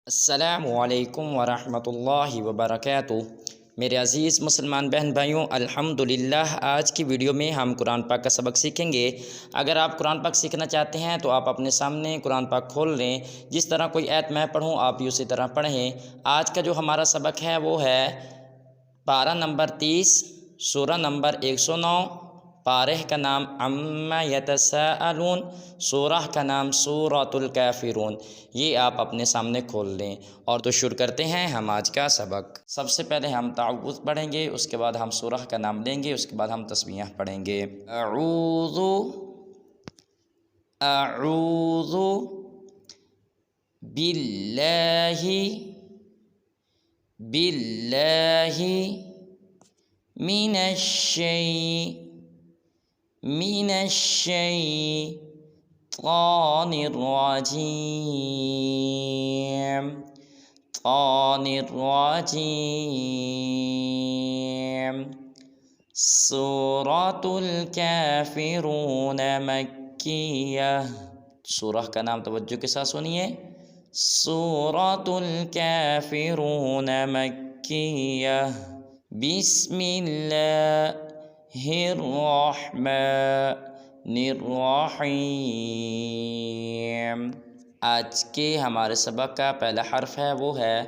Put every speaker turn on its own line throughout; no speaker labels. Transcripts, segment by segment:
السلام علیکم ورحمۃ اللہ وبرکاتہ۔ میرے عزیز مسلمان بہن بھائیوں، الحمدللہ آج کی ویڈیو میں ہم قرآن پاک کا سبق سیکھیں گے۔ اگر آپ قرآن پاک سیکھنا چاہتے ہیں تو آپ اپنے سامنے قرآن پاک کھول لیں۔ جس طرح کوئی آیت میں پڑھوں آپ بھی اسی طرح پڑھیں۔ آج کا جو ہمارا سبق ہے وہ ہے پارہ نمبر 30، سورہ نمبر 109، پارہ کا نام عما یتساءلون، سورہ کا نام سورۃ الکافرون۔ یہ آپ اپنے سامنے کھول لیں اور تو شروع کرتے ہیں ہم آج کا سبق۔ سب سے پہلے ہم تعوذ پڑھیں گے، اس کے بعد ہم سورہ کا نام لیں گے، اس کے بعد ہم تسبیح پڑھیں گے۔ اعوذ باللہ من الشیطان الرجیم۔ سورۃ الکافرون مکیہ، سورہ کا نام توجہ کے ساتھ سنیے، سورۃ الکافرون مکیہ۔ بسم اللہ الرحمن الرحیم۔ آج کے ہمارے سبق کا پہلا حرف ہے وہ ہے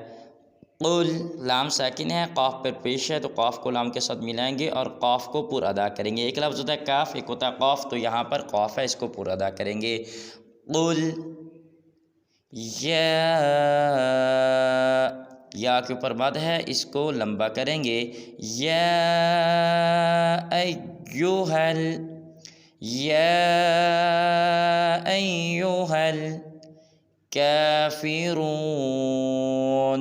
قل۔ لام ساکن ہے، قاف پر پیش ہے تو قاف کو لام کے ساتھ ملائیں گے اور قاف کو پورا ادا کریں گے۔ ایک لفظ ہوتا ہے کاف، ایک ہوتا ہے قاف، تو یہاں پر قاف ہے، اس کو پورا ادا کریں گے۔ قل یا کے اوپر مد ہے، اس کو لمبا کریں گے۔ یا ایھا الکافرون۔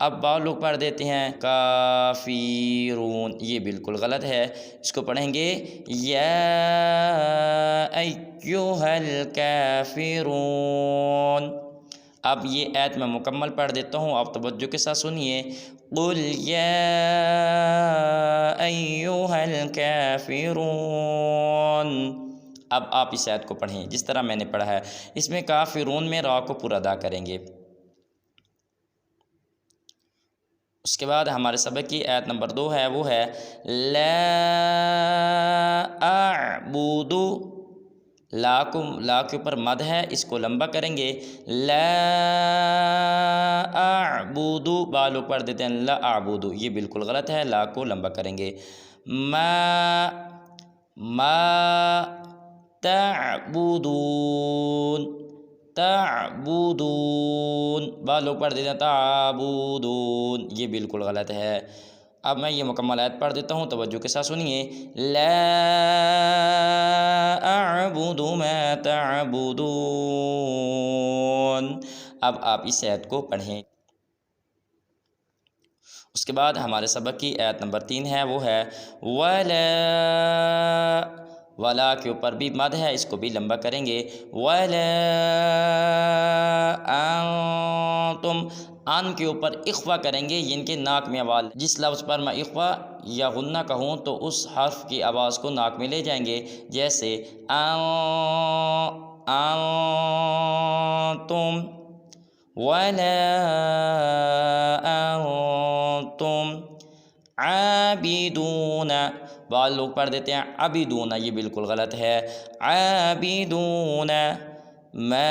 اب بعض لوگ پڑھ دیتے ہیں کافرون، یہ بالکل غلط ہے، اس کو پڑھیں گے یا ایھا الکافرون۔ اب یہ آیت میں مکمل پڑھ دیتا ہوں، آپ توجہ کے ساتھ سنیے۔ قل یا ایھا الکافرون۔ اب آپ اس آیت کو پڑھیں جس طرح میں نے پڑھا ہے، اس میں کافرون میں را کو پورا ادا کریں گے۔ اس کے بعد ہمارے سبق کی آیت نمبر 2 ہے وہ ہے لا اعبد۔ لا کے اوپر مد ہے، اس کو لمبا کریں گے۔ لا اعبد، بعض لوگ پڑھ دیتے ہیں لا اعبد، یہ بالکل غلط ہے، لا کو لمبا کریں گے۔ ما تعبدون، بعض لوگ پڑھ دیتے ہیں تعبدون، یہ بالکل غلط ہے۔ اب میں یہ مکمل آیت پڑھ دیتا ہوں، توجہ کے ساتھ سنیے۔ لا اعبد ما تعبدون۔ اب آپ اس آیت کو پڑھیں۔ اس کے بعد ہمارے سبق کی آیت نمبر 3 ہے وہ ہے ولا کے اوپر بھی مد ہے، اس کو بھی لمبا کریں گے۔ ولا انتم، ان کے اوپر اخفا کریں گے، ان کے ناک میں آواز، جس لفظ پر میں اخفا یا غنہ کہوں تو اس حرف کی آواز کو ناک میں لے جائیں گے، جیسے انتم، ولا انتم عابدون، بعض لوگ پڑھ دیتے ہیں عابدون، یہ بالکل غلط ہے۔ عابدون، ما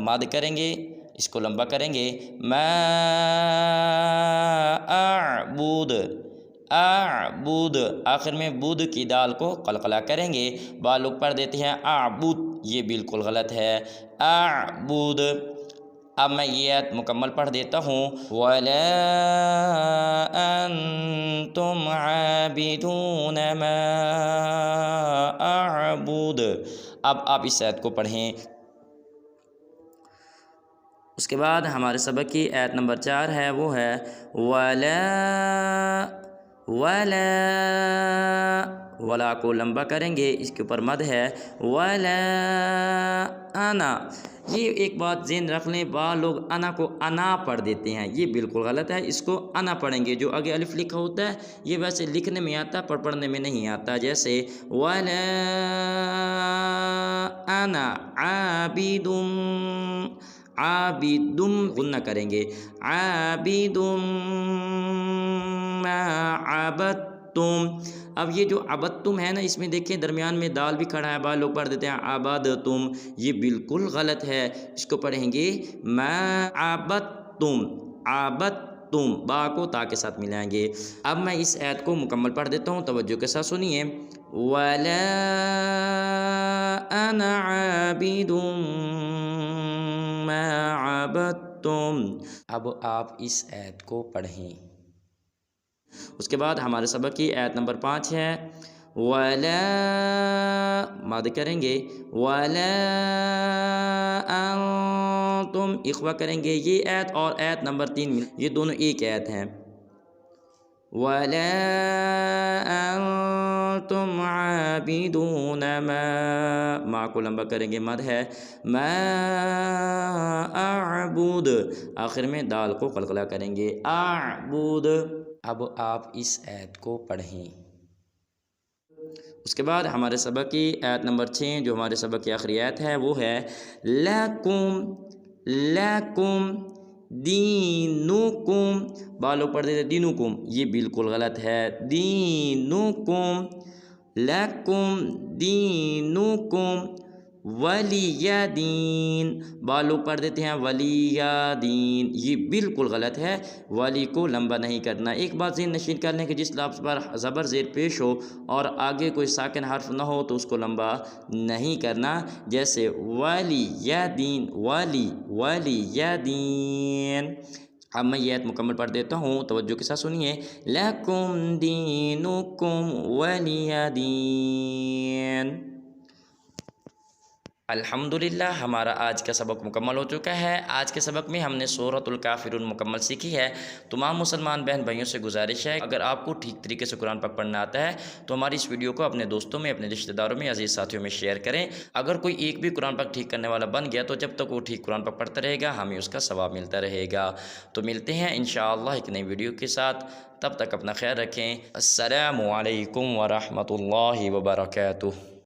مد کریں گے، اس کو لمبا کریں گے۔ ما اعبد، آخر میں بود کی دال کو قلقلہ کریں گے، بعض لوگ پڑھ دیتے ہیں اعبد، یہ بالکل غلط ہے۔ اعبد۔ اب میں یہ آیت مکمل پڑھ دیتا ہوں۔ وَلَا أَنْتُمْ عَابِدُونَ مَا أَعْبُدُ۔ اب آپ اس آیت کو پڑھیں۔ اس کے بعد ہمارے سبق کی آیت نمبر 4 ہے وہ ہے ولا کو لمبا کریں گے، اس کے اوپر مد ہے۔ ولا انا، یہ ایک بات ذہن رکھ لیں، بعض لوگ انا کو انا پڑھ دیتے ہیں، یہ بالکل غلط ہے، اس کو انا پڑھیں گے۔ جو آگے الف لکھا ہوتا ہے یہ ویسے لکھنے میں آتا ہے پر پڑھنے میں نہیں آتا، جیسے ولا انا عابد عابدم غنہ کریں گے، عابدم ما عبدتم۔ اب یہ جو عبدتم ہے نا، اس میں دیکھیں درمیان میں دال بھی کھڑا ہے، بعض لوگ پڑھ دیتے ہیں عبدتم، یہ بالکل غلط ہے، اس کو پڑھیں گے ما عبدتم، عبدتم، با کو تا کے ساتھ ملائیں گے۔ اب میں اس آیت کو مکمل پڑھ دیتا ہوں، توجہ کے ساتھ سنیے، وَلَا أَنَا عَابِدٌ مَا عَبَدتُّمْ۔ اب آپ اس آیت کو پڑھیں۔ اس کے بعد ہمارے سبق کی آیت نمبر 5 ہے، وَلَا ماد کریں گے، وَلَا أَنتُمْ اخوا کریں گے۔ یہ آیت اور آیت نمبر 3 یہ دونوں ایک آیت ہیں۔ وَلَا أَنتُمْ عَابِدُونَ ما کو لمبا کریں گے، مد ہے، ما أعبد، آخر میں دال کو قلقلہ کریں گے، أعبد۔ اب آپ اس آیت کو پڑھیں۔ اس کے بعد ہمارے سبق کی آیت نمبر 6 جو ہمارے سبق کی آخری آیت ہے، وہ ہے لَکُم لَکُم دینکم، بالوں پڑھ دیتے دینکم، یہ بالکل غلط ہے، دینکم، لَکُم دینکم ولی دین، بالوں پڑھ دیتے ہیں ولی دین، یہ بالکل غلط ہے، ولی کو لمبا نہیں کرنا۔ ایک بات ذہن نشین کر لیں کہ جس لفظ پر زبر زیر پیش ہو اور آگے کوئی ساکن حرف نہ ہو تو اس کو لمبا نہیں کرنا، جیسے ولی دین، ولی دین۔ اب میں یہ آیت مکمل پڑھ دیتا ہوں، توجہ کے ساتھ سنیے، لَکُم دینکم ولی دین۔ الحمدللہ ہمارا آج کا سبق مکمل ہو چکا ہے۔ آج کے سبق میں ہم نے سورۃ الکافرون مکمل سیکھی ہے۔ تمام مسلمان بہن بھائیوں سے گزارش ہے، اگر آپ کو ٹھیک طریقے سے قرآن پاک پڑھنا آتا ہے تو ہماری اس ویڈیو کو اپنے دوستوں میں، اپنے رشتہ داروں میں، عزیز ساتھیوں میں شیئر کریں۔ اگر کوئی ایک بھی قرآن پاک ٹھیک کرنے والا بن گیا تو جب تک وہ ٹھیک قرآن پاک پڑھتا رہے گا ہمیں اس کا ثواب ملتا رہے گا۔ تو ملتے ہیں انشاءاللہ ایک نئی ویڈیو کے ساتھ، تب تک اپنا خیال رکھیں۔ السلام علیکم ورحمۃ اللہ وبرکاتہ۔